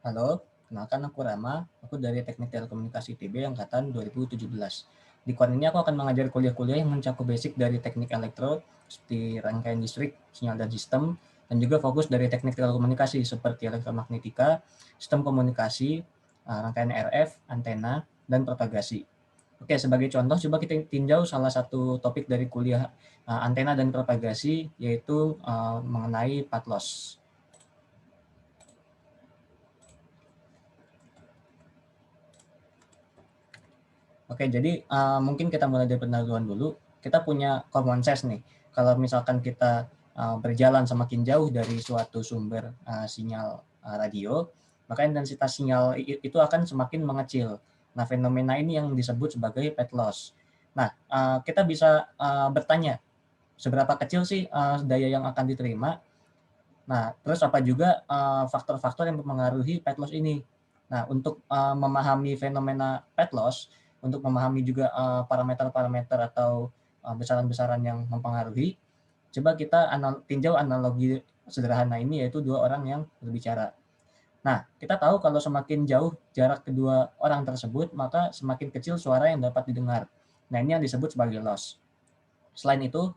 Halo, kenalkan aku Rama, aku dari Teknik Telekomunikasi ITB angkatan 2017. Di KON ini aku akan mengajar kuliah-kuliah yang mencakup basic dari teknik elektro, seperti rangkaian listrik, sinyal dan sistem, dan juga fokus dari teknik telekomunikasi seperti elektromagnetika, sistem komunikasi, rangkaian RF, antena, dan propagasi. Oke, sebagai contoh coba kita tinjau salah satu topik dari kuliah antena dan propagasi, yaitu mengenai path loss. Oke, jadi mungkin kita mulai dari pendahuluan dulu. Kita punya common sense nih. Kalau misalkan kita berjalan semakin jauh dari suatu sumber sinyal radio, maka intensitas sinyal itu akan semakin mengecil. Nah, fenomena ini yang disebut sebagai path loss. Nah, kita bisa bertanya, seberapa kecil sih daya yang akan diterima? Nah, terus apa juga faktor-faktor yang mempengaruhi path loss ini? Nah, untuk memahami fenomena path loss, untuk memahami juga parameter-parameter atau besaran-besaran yang mempengaruhi, coba kita tinjau analogi sederhana ini, yaitu dua orang yang berbicara. Nah, kita tahu kalau semakin jauh jarak kedua orang tersebut, maka semakin kecil suara yang dapat didengar. Nah, ini yang disebut sebagai loss. Selain itu,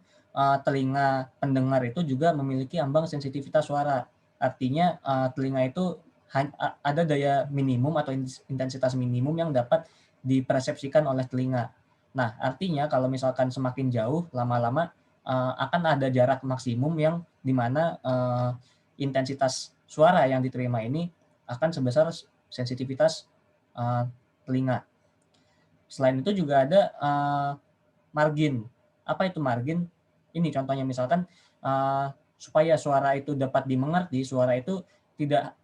telinga pendengar itu juga memiliki ambang sensitivitas suara. Artinya telinga itu ada daya minimum atau intensitas minimum yang dapat dipersepsikan oleh telinga. Nah, artinya kalau misalkan semakin jauh, lama-lama akan ada jarak maksimum yang di mana intensitas suara yang diterima ini akan sebesar sensitivitas telinga. Selain itu juga ada margin. Apa itu margin? Ini contohnya misalkan supaya suara itu dapat dimengerti, suara itu tidak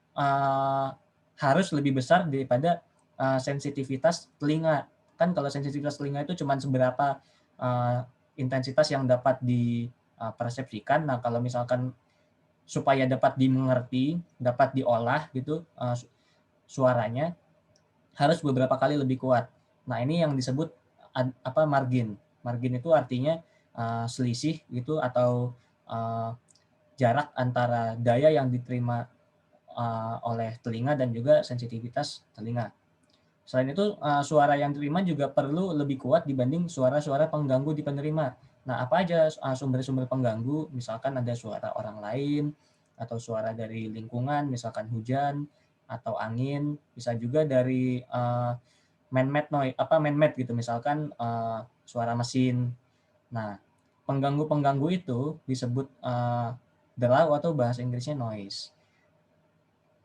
harus lebih besar daripada sensitivitas telinga. Kan kalau sensitivitas telinga itu cuma seberapa intensitas yang dapat dipersepsikan. Nah, kalau misalkan supaya dapat dimengerti, dapat diolah gitu suaranya harus beberapa kali lebih kuat. Nah, ini yang disebut margin. Margin itu artinya selisih gitu atau jarak antara daya yang diterima oleh telinga dan juga sensitivitas telinga. Selain itu, suara yang diterima juga perlu lebih kuat dibanding suara-suara pengganggu di penerima. Nah, apa aja sumber-sumber pengganggu? Misalkan ada suara orang lain, atau suara dari lingkungan, misalkan hujan, atau angin, bisa juga dari man-made noise, man-made gitu, misalkan suara mesin. Nah, pengganggu-pengganggu itu disebut draw atau bahasa Inggrisnya noise.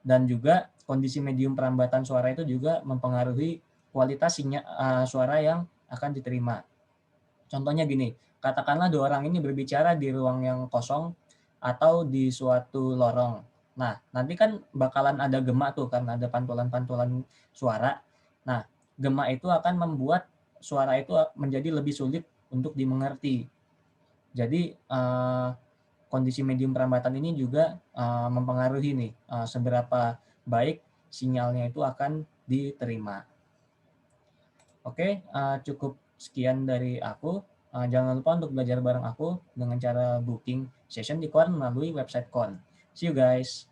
Dan juga kondisi medium perambatan suara itu juga mempengaruhi kualitas suara yang akan diterima. Contohnya gini, katakanlah dua orang ini berbicara di ruang yang kosong atau di suatu lorong. Nah, nanti kan bakalan ada gema tuh karena ada pantulan-pantulan suara. Nah, gema itu akan membuat suara itu menjadi lebih sulit untuk dimengerti. Jadi kondisi medium perambatan ini juga mempengaruhi nih seberapa baik sinyalnya itu akan diterima. Oke, cukup sekian dari aku. Jangan lupa untuk belajar bareng aku dengan cara booking session di KON melalui website KON. See you guys.